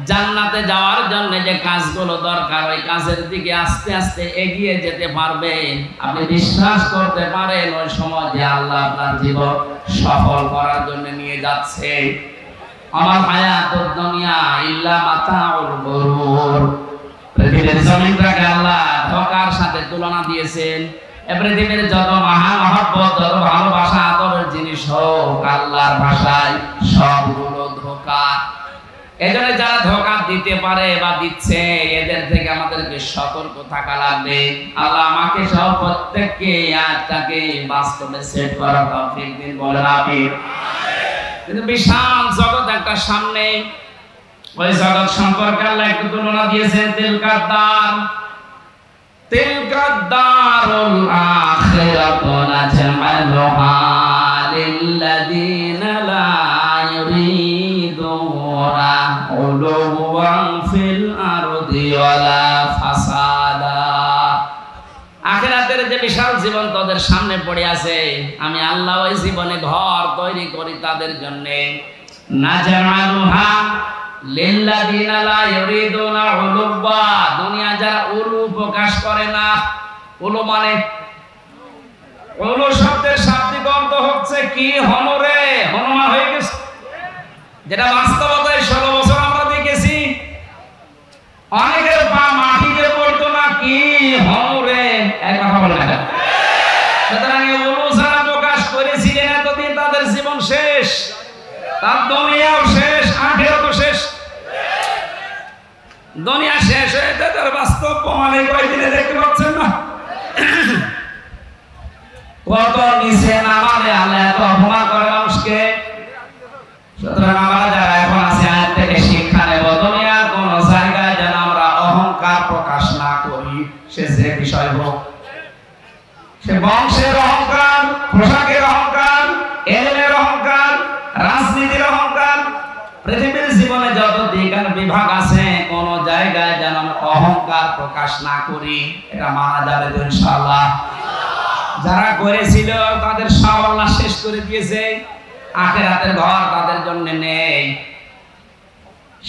জান্নাতে যাওয়ার জন্য যে কাজগুলো দরকার ওই কাজের দিকে আস্তে আস্তে এগিয়ে যেতে পারবেন, আপনি বিশ্বাস করতে পারেন ওই সময় যে আল্লাহ আপনার জীবন সফল করার জন্য নিয়ে যাচ্ছে। আমার হায়াতুদ দুনিয়া ইল্লা মাতাউল গুরুর। পৃথিবীর জমিনটাকে আল্লাহ ধোঁকার সাথে তুলনা দিয়েছেন। পৃথিবীর যত মহামহব্বত, যত ভালোবাসা, আদরের জিনিস হোক, আল্লাহর ভাষায় সবগুলো ধোঁকা। এজন্য যারা ধোঁকা দিতে দিতে পারে বা দিচ্ছে, এদের থেকে আমাদেরকে সতর্ক থাকা লাগবে। আল্লাহ আমাকে সহ প্রত্যেককে আয়াতটাকে বাস্তবে সেট করার তৌফিক দিন, বলেন আমিন। কিন্তু বিশাল জগৎ একটা সামনে, ওই জগৎ সম্পর্কে আল্লাহ একটু তুলনা দিয়েছেন। তিলকাদ দারুল আখিরাতু নাজআলুহা লিল্লাযীনা লা ইউরিদুনা উলুওয়ান ফিল আরদি ওয়ালা ফাসাদা। আখিরাতের যে বিশাল জীবন তাদের সামনে পড়ে আছে, আমি আল্লাহ ওই জীবনে ঘর তৈরি করি তাদের জন্য। নাজআলুহা লিল্লাযীনা লা ইউরিদুনা উলুওয়া, দুনিয়া যারা উলু প্রকাশ করে না। উলু মানে, উলু শব্দের শাব্দিক অর্থ হচ্ছে কি? হনরে, হনুমান হয়ে গেছে, যেটা বাস্তবতায় 16 বছর আমরা দেখেছি। অনেকের পা মাটিতে পড়তো না, কি হনরে, এক কথা বলে না। সুতরাং উলু যারা প্রকাশ করেছিলেন এতদিন তাদের জীবন শেষ, তার দুনিয়াও শেষ, আখিরাতও শেষ। দুনিয়া শেষ হয়ে যায়, তার বাস্তব প্রমাণ এই কয়েকদিনে দেখতে পাচ্ছেন না? কত নিচে নামালে আল্লাহ এত অপমান করে মানুষকে। সুতরাং আমরা যারা এখন আছি আয়াত থেকে শিক্ষা নেব, দুনিয়ার কোন জায়গায় যেন আমরা অহংকার প্রকাশ না করি। সে যে বিষয় হোক, সে বংশের অহংকার, পোশাকের অহংকার, এলেমের অহংকার, রাজনীতির অহংকার, পৃথিবীর জীবনে যত দিক আর বিভাগ আছে, কোন জায়গায় যেন অহংকার প্রকাশ না করি। এটা মানা যাবে তো ইনশাআল্লাহ। যারা করেছিল তাদের সব আল্লাহ শেষ করে দিয়েছে, আখিরাতের ঘর তাদের জন্য নেই।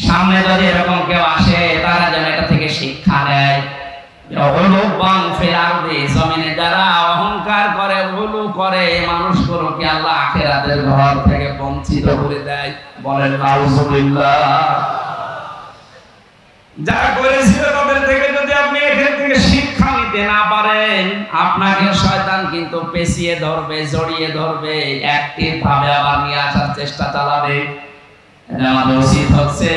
সামনে যদি এরকম কেউ আসে, তারা যেন এটা থেকে শিক্ষা নেয়। জমিনে যারা অহংকার করে, উলু করে, মানুষগুলোকে আল্লাহ আখিরাতের ঘর থেকে বঞ্চিত করে দেয়, বলেন নাউজুবিল্লাহ। যারা করেছিল তাদের থেকে যদি আপনি এখান থেকে শিক্ষা নিতে না পারেন, আপনাকে শয়তান কিন্তু পেঁচিয়ে ধরবে, জড়িয়ে ধরবে, অ্যাক্টিভ ভাবে আবার নিয়ে আসার চেষ্টা চালাবে। আমাদের উচিত হচ্ছে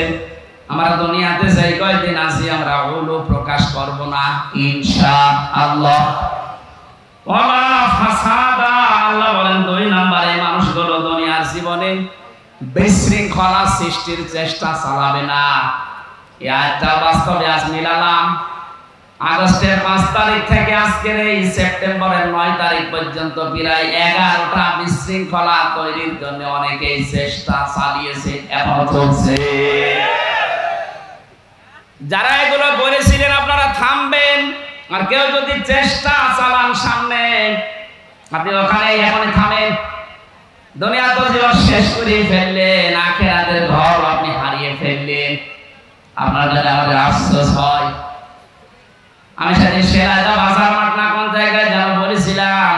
আমরা দুনিয়াতে যাই কয়দিন আছি, আমরা উলু প্রকাশ করব না ইনশাআল্লাহ। ওয়ালা ফাসাদা, আল্লাহ বলেন 2 নম্বরে মানুষগুলো দুনিয়ার জীবনে বিশৃঙ্খলা সৃষ্টির চেষ্টা চালাবে না। এই আয়াতটা বাস্তবে আজ মিলালাম। আগস্টের 5 তারিখ থেকে আজকের এই সেপ্টেম্বরের 9 তারিখ পর্যন্ত প্রায় 11টা বিশৃঙ্খলা তৈরির জন্য অনেকেই চেষ্টা চালিয়েছে, এখনো চলছে। যারা এগুলো করেছিলেন আপনারা থামবেন, আর কেউ যদি চেষ্টা চালান সামনে, আপনি ওখানে এখনই থামেন। দুনিয়া তো জীবন শেষ করে ফেললেন, আখিরাতের ঘর আপনি হারিয়ে ফেললেন। আপনার জন্য আমাদের আফসোস হয়। আমি সেদিন সেরাজা বাজার মাঠ না কোন জায়গায় যেন বলেছিলাম,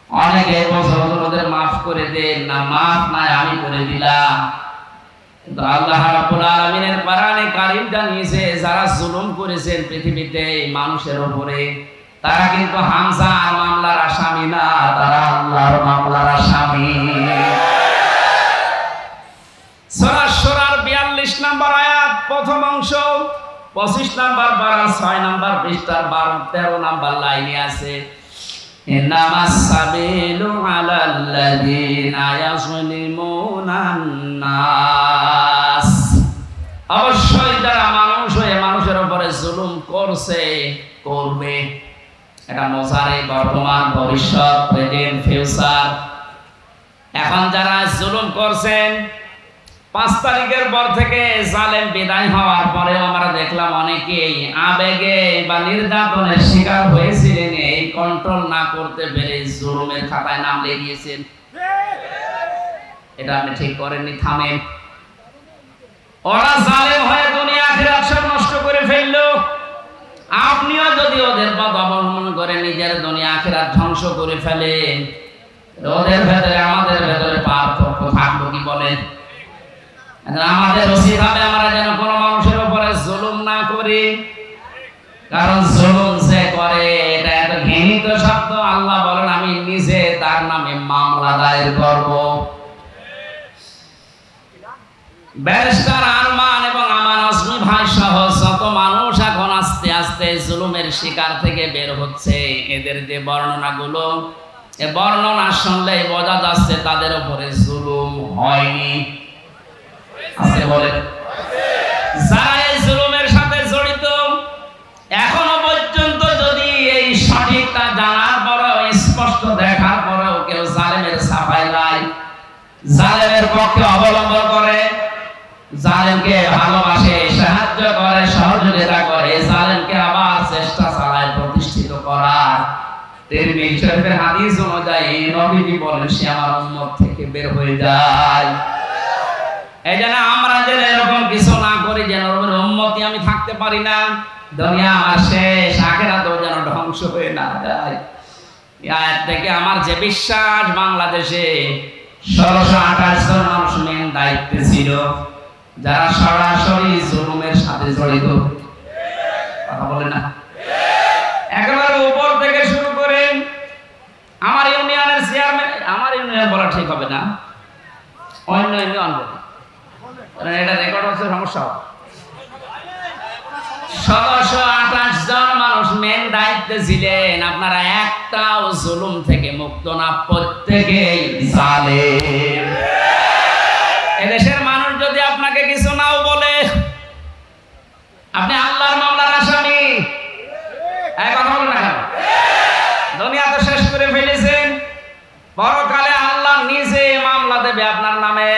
অনেকে বছর ওদের মাফ করে দেন না, মাফ নাই আমি করে দিলাম। কিন্তু আল্লাহ রাব্বুল আলামিনের কোরআনে কারীম জানিয়েছে, যারা জুলুম করেছেন পৃথিবীতে মানুষের উপরে, তারা কিন্তু হামজার মামলার আসামি না, তারা আল্লাহর মামলার আসামি। সূরা শুরার 42 নম্বর আয়াত প্রথম অংশ, 25 নম্বর পারা 6 নম্বর পৃষ্ঠার 13 নম্বর লাইনে আছে, ইন্নামাস সাবিলু আলাল্লাযীনা ইয়াযলিমুনান নাস। অবশ্যই যারা মানুষ হয়ে মানুষের উপরে জুলুম করছে, করবে, এটা মুজারে, বর্তমান, ভবিষ্যৎ, প্রেজেন্ট, ফিউচার। এখন যারা জুলুম করছেন, 5 তারিখের পর থেকে জালেম বিদায় হওয়ার পরে আমরা দেখলাম অনেকেই আবেগে বা নির্যাতনের শিকার হয়েছিলেন, এই কন্ট্রোল না করতে পেরে জুলুমের খাতায় নাম লিখিয়েছেন। এটা আপনি ঠিক করেননি, থামেন। ওরা জালেম হয়ে দুনিয়া আখিরাত সব নষ্ট করে ফেললো। আপনিও যদি ওদের পথ অবলম্বন করে নিজের দুনিয়া আখিরাত ধ্বংস করে ফেলেন, ওদের ভেতরে আমাদের ভেতরে পার্থক্য থাকবো কি বলেন? আমাদের উচিত হবে আমরা যেন কোনো মানুষের উপরে জুলুম না করি, কারণ জুলুম যে করে এটা এত ঘৃণিত শব্দ। আল্লাহ বলেন আমি নিজে তার নামে মামলা দায়ের করব। ব্যারিস্টার আরমান এবং আমান আজমি জুলুমের শিকার থেকে বের হচ্ছে, এদের যে বর্ণনাগুলো, এই বর্ণনা শুনলে বোঝা যাচ্ছে তাদের উপরে জুলুম হয়নি। আছে বলে যারা এই জুলুমের সাথে জড়িত, এখনো পর্যন্ত যদি এই সঠিকটা জানার পরেও, স্পষ্ট দেখার পরেও কেউ জালেমের সাফাই গায়, জালেমের পক্ষে অবলম্বন করে, জালেমকে ভালোবাসে, সাহায্য করে, সহযোগিতা করে, জালেমকে আবার চেষ্টা চালায় প্রতিষ্ঠিত করার, তিরমিজি শরীফের হাদিস অনুযায়ী নবীজি বলেন সে আমার উম্মত থেকে বের হয়ে যায়। এই জন্য আমরা যেন এরকম কিছু না করি, যেন উম্মতি আমি থাকতে পারি না, দুনিয়া আমার শেষ, আখিরাতও যেন ধ্বংস হয়ে না যায়। এই আয়াত থেকে আমার যে বিশ্বাস, বাংলাদেশে 1628 জন মানুষ মেন দায়িত্বে ছিল যারা সরাসরি জুলুমের সাথে জড়িত। কথা বলে না? একেবারে উপর থেকে শুরু করে আমার ইউনিয়নের চেয়ারম্যান, আমার ইউনিয়ন বলা ঠিক হবে না, অন্য ইউনিয়ন বলি, এটা রেকর্ড হচ্ছে, সমস্যা হবে। 1628 জন মানুষ মেন দায়িত্বে ছিলেন। আপনারা একটাও জুলুম থেকে মুক্ত না, প্রত্যেকেই জালেম। এদেশের মানুষ যদি আপনাকে কিছু নাও বলে, আপনি আল্লাহর মামলার আসামি, কথা বলেন না কেন? দুনিয়া তো শেষ করে ফেলেছেন, পরকালে আল্লাহ নিজে মামলা দেবে আপনার নামে।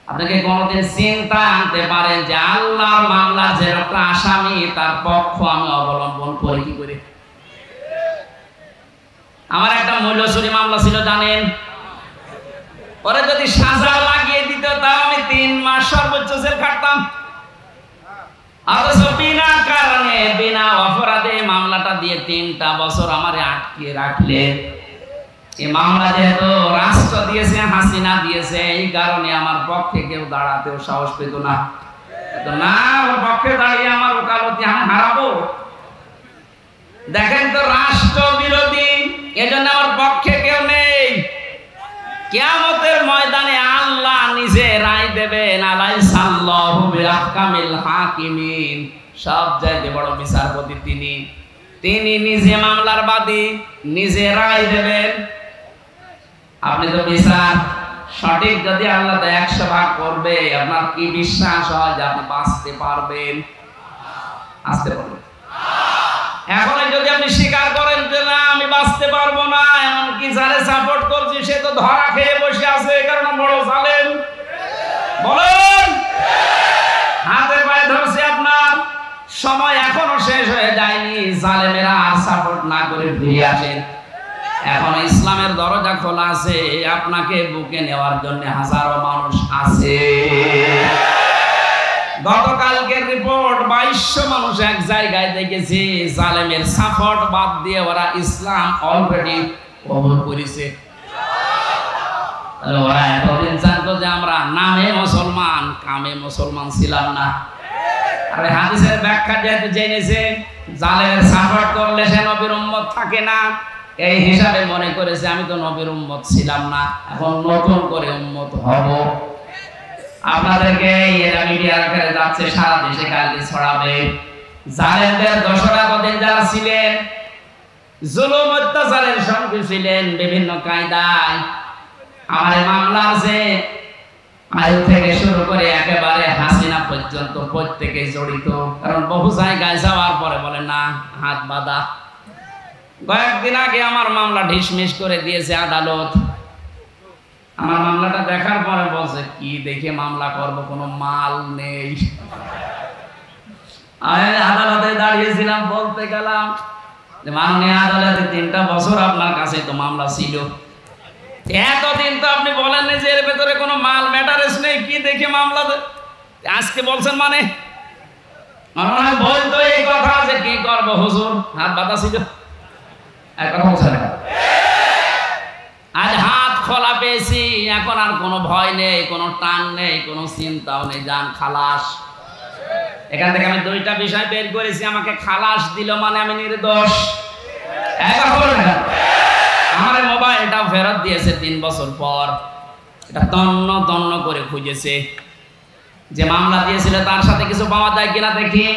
আপনাকে কোনদিন চিন্তা আনতে পারেন যে আল্লাহর মামলার যে একটা আসামি, তার পক্ষ আমি অবলম্বন করি কি করে? আমার একটা মূল্যচুরি মামলা ছিল জানেন, পরে যদি সাজা লাগিয়ে দিত তাও আমি 3 মাস সর্বোচ্চ জেল খাটতাম। অথচ বিনা কারণে, বিনা অপরাধে মামলাটা দিয়ে 3টা বছর আমারে আটকে রাখলেন। এই মামলা যেহেতু রাষ্ট্র দিয়েছে, হাসিনা দিয়েছে, এই কারণে আমার পক্ষে কেউ দাঁড়াতেও সাহস পেত না। না, ওর পক্ষে দাঁড়িয়ে আমার ওকালতি আমি হারাবো। দেখেন তো, রাষ্ট্র বিরোধী, এজন্য আমার পক্ষে কেউ নেই। কিয়ামতের ময়দানে আল্লাহ নিজে রায় দেবেন, আলাইসাল্লাহু বিআহকামিল হাকিমিন, সব চাইতে বড় বিচারপতি তিনি। তিনি নিজে মামলার বাদী, নিজে রায় দেবেন। আপনি তো বিচার সঠিক যদি আল্লাহ 100 ভাগ করবে, আপনার কি বিশ্বাস হয় যে আপনি বাঁচতে পারবেন? আসতে পারবেন? এখন যদি আপনি স্বীকার করেন যে না আমি বাঁচতে পারবো না, এমনকি যারে সাপোর্ট করছি সে তো ধরা খেয়ে বসে আছে, কারণ বড় জালেম, বলেন হাতে পায়ে ধরছে, আপনার সময় এখনো শেষ হয়ে যায়নি, জালেমেরা আর সাপোর্ট না করে ফিরে আসেন। এখন ইসলামের দরজা খোলা আছে, আপনাকে বুকে নেওয়ার জন্য হাজারো মানুষ আছে। গতকালকের রিপোর্ট 2200 মানুষ এক জায়গায় দেখেছি, জালেমের সাপোর্ট বাদ দিয়ে ওরা ইসলাম অলরেডি কবুল করেছে। ওরা এতদিন জানতো যে আমরা নামে মুসলমান, কামে মুসলমান ছিলাম না। আর হাদিসের ব্যাখ্যা যেহেতু জেনেছে, জালেমের সাপোর্ট করলে সে নবীর উম্মত থাকে না, এই হিসাবে মনে করেছে আমি তো নবীর উম্মত ছিলাম না, এখন নতুন করে উম্মত হব। আপনাদেরকে এরা মিডিয়ার আকারে যাচ্ছে, সারা দেশে কালকে ছড়াবে। জালেমদের দোসরা কদিন যারা ছিলেন, জুলুম অত্যাচারের সঙ্গে ছিলেন বিভিন্ন কায়দায়, আমার মামলার যে আয়ু থেকে শুরু করে একেবারে হাসিনা পর্যন্ত প্রত্যেকে জড়িত। কারণ বহু জায়গায় যাওয়ার পরে বলে না হাত বাঁধা। কয়েকদিন আগে আমার মামলা ঢিসমিস করে দিয়েছে আদালত। আমার মামলাটা দেখার পরে বলছে কি দেখে মামলা করব, কোনো মাল নেই। আমি আদালতে দাঁড়িয়েছিলাম, বলতে গেলাম যে মাননীয় আদালতে 3টা বছর আপনার কাছে তো মামলা ছিল, এতদিন তো আপনি বলেননি যে এর ভেতরে কোনো মাল ম্যাটারেস নেই, কি দেখে মামলা আজকে বলছেন? মানে বলতো এই কথা যে কি করবো হুজুর, হাত বাঁধা ছিল, আজ হাত খোলা পেয়েছি, এখন আর কোনো ভয় নেই, কোনো টান নেই, কোনো চিন্তাও নেই, যান খালাস। এখান থেকে আমি 2টা বিষয় বের করেছি, আমাকে খালাস দিল মানে আমি নির্দোষ। আমার মোবাইলটা ফেরত দিয়েছে 3 বছর পর, এটা তন্ন তন্ন করে খুঁজেছে, যে মামলা দিয়েছিল তার সাথে কিছু পাওয়া যায় কিনা দেখি।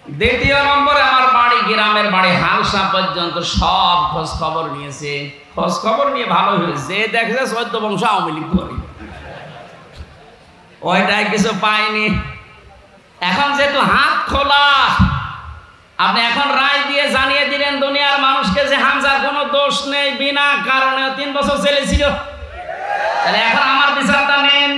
দ্বিতীয় নম্বরে আমার বাড়ি, গ্রামের বাড়ি হালসা পর্যন্ত সব খোঁজ খবর নিয়েছে। খোঁজ খবর নিয়ে ভালো হয়েছে, দেখেছে 14 বংশ আওয়ামী লীগ করে, ওইটাই কিছু পাইনি। এখন যেহেতু হাত খোলা, আপনি এখন রায় দিয়ে জানিয়ে দিলেন দুনিয়ার মানুষকে যে হামজার কোনো দোষ নেই, বিনা কারণে 3 বছর জেলে ছিল। তাহলে এখন আমার বিচারটা নেন।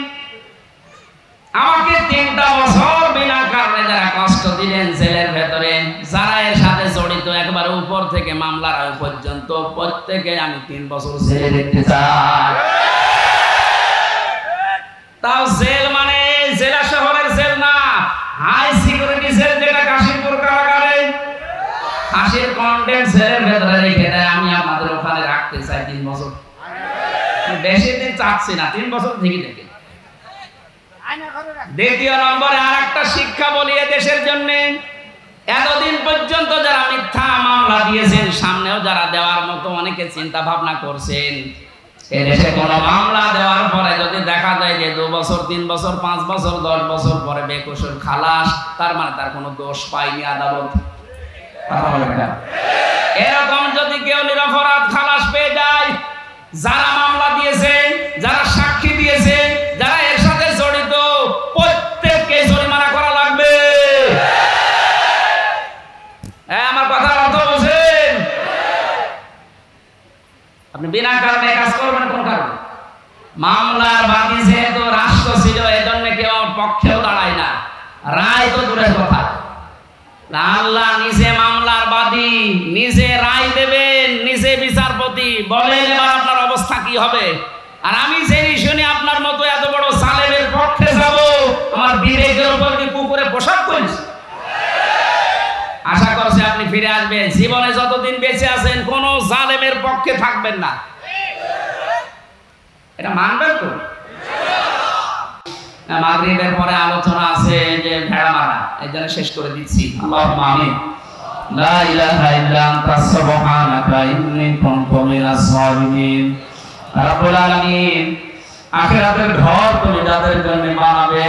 আমাকে 3টা বছর বিনা কারণে যারা কষ্ট দিলেন জেলের ভেতরে, যারা এর সাথে জড়িত একবার উপর থেকে মামলার আয় পর্যন্ত, প্রত্যেকে আমি 3 বছর জেলে দেখতে চাই। তাও জেল মানে জেলা শহরের জেল না, হাই সিকিউরিটি জেল, যেটা কাশিমপুর কারাগারে ফাঁসির কন্টেন্ট জেলের ভেতরে রেখে দেয়। আমি আপনাদের ওখানে রাখতে চাই 3 বছর, বেশি দিন চাচ্ছি না, 3 বছর থেকে দেখে। দ্বিতীয় নম্বরে আর একটা শিক্ষা বলি দেশের জন্য, এতদিন পর্যন্ত যারা মিথ্যা মামলা দিয়েছেন, সামনেও যারা দেওয়ার মতো অনেকে চিন্তা ভাবনা করছেন, এদেশে কোনো মামলা দেওয়ার পরে যদি দেখা যায় যে 2 বছর 3 বছর 5 বছর 10 বছর পরে বেকসুর খালাস, তার মানে তার কোনো দোষ পায়নি আদালত। এরকম যদি কেউ নিরপরাধ খালাস পেয়ে যায়, যারা মামলা দিয়েছে, যারা সাক্ষী দিয়েছে, যারা এর সাথে জড়িত, প্রত্যেককে জরিমানা করা লাগবে। আমার কথার অর্থ বুঝেন? আপনি বিনা কারণে কাজ করবেন কোন কারণে? মামলার বাদী যেহেতু রাষ্ট্র ছিল, এজন্য কেউ আমার পক্ষেও দাঁড়ায় না, রায় তো দূরের কথা। আল্লাহ নিজে মামলার বাদী, নিজে রায় দেবেন, নিজে বিচারপতি। বলেন এবার আপনার অবস্থা কি হবে? আর আমি জেনে শুনে আপনার মতো এত বড় জালেমের পক্ষে যাব, আমার বিবেকের উপর কি কুকুরে পোশাক করেছে? আশা করছি আপনি ফিরে আসবেন, জীবনে যতদিন বেঁচে আছেন কোনো জালেমের পক্ষে থাকবেন না। এটা মানবেন তো? মাগরিবের পরে আলোচনা আছে যে ভেড়া মারা, এই জন্য শেষ করে দিচ্ছি। আল্লাহুম্মা আমিন। লা ইলাহা ইল্লা আনতা সুবহানাকা ইন্নী কুনতু মিনাজ জালিমিন। রব্বুল আলামিন, আখিরাতের ঘর তুমি যাদের জন্য বানাবে,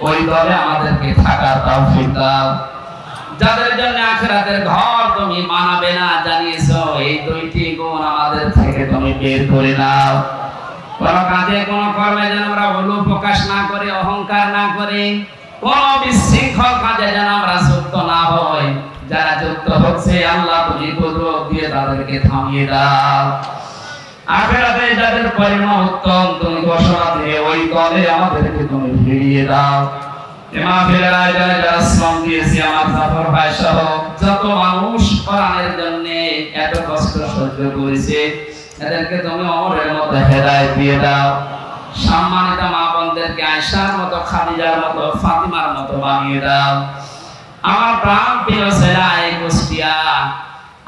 ওই দলে আমাদেরকে থাকার তৌফিক দাও। যাদের জন্য আখিরাতের ঘর তুমি বানাবে না জানিয়েছো, এই 2টি গুণ আমাদের থেকে তুমি বের করে নাও। কোন কাজে কোন কর্মে যেন আমরা ভুল প্রকাশ না করে, অহংকার না করে, কোন বিশৃঙ্খল কাজে যেন আমরা যুক্ত না হই। যারা যুক্ত হচ্ছে আল্লাহ তুমি কুদরত দিয়ে তাদেরকে থামিয়ে দাও। আখিরাতে যাদের পরিণাম উত্তম তুমি ঘোষণা দিয়ে ওই দলে আমাদেরকে তুমি ফিরিয়ে দাও। মাহফিলের আয়োজনে যারা শ্রম দিয়েছে, আমার জাফর ভাই সহ যত মানুষ কোরআনের জন্য এত কষ্ট সহ্য করেছে, এদেরকে তুমি অমরের মতো হেদায়েত দিয়ে দাও। সম্মানিত মা বোনদেরকে আয়েশার মতো, খাদিজার মতো, ফাতিমার মতো বানিয়ে দাও। আমার প্রাণ প্রিয় ছেলে এই কুষ্টিয়া,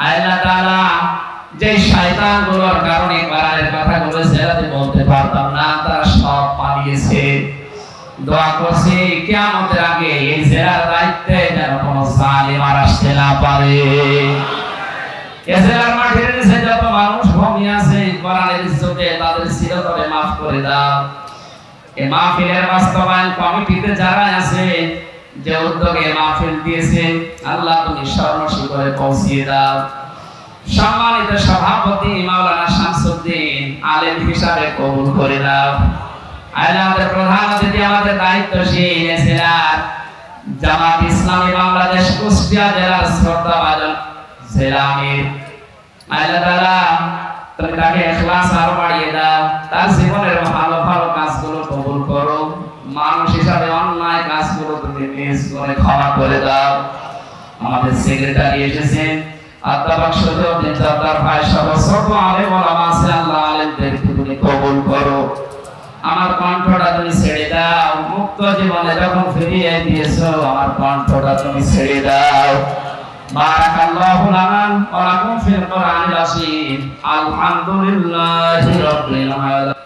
আল্লাহ তাআলা যে শয়তানগুলোর কারণে কোরআনের কথাগুলো ছেড়ে বলতে পারতাম না, তারা সব পালিয়েছে। দোয়া করছি কিয়ামতের আগে এই জেলার দায়িত্বে যেন কোনো জালিম আর আসতে না পারে। এই জেলার মাঠের নিচে যত মানুষ ঘুমিয়ে আছে, কোরআনের ইজ্জতে তাদের চিরতরে মাফ করে দাও। এই মাহফিলের বাস্তবায়ন কমিটিতে যারা আছে, যে উদ্যোগে মাহফিল দিয়েছে, আল্লাহ তুমি স্বর্ণশিখরে পৌঁছিয়ে দাও। সম্মানিত সভাপতি মাওলানা শামসুদ্দিন আলেম হিসাবে কবুল করে দাও। আমাদের প্রধান অতিথি, আমাদের দায়িত্বশীল জেলার জামাত ইসলামী বাংলাদেশ কুষ্টিয়া জেলার শ্রদ্ধাভাজন জেলা আমির, আল্লাহ তাআলা তুমি তাকে ইখলাস আরো বাড়িয়ে দাও। তার জীবনের ভালো ভালো কাজগুলো কবুল করো। মানুষ হিসাবে অন্যায় কাজগুলো তুমি নিজ করে ক্ষমা করে দাও। আমাদের সেক্রেটারি এসেছেন, আত্মাবাক সদরউদ্দিন সরদার ভাই সহ ছোট আলেম ওলামা আছে, আল্লাহ আলেমদেরকে তুমি কবুল করো। আমার কণ্ঠটা তুমি ছেড়ে দাও, মুক্ত জীবনে যখন ফিরিয়ে দিয়েছো আমার কণ্ঠটা তুমি ছেড়ে দাও। বারাকাল্লাহু লানা ওয়া লাকুম ফিল কোরআনিল আযীম। আলহামদুলিল্লাহি রাব্বিল আলামিন।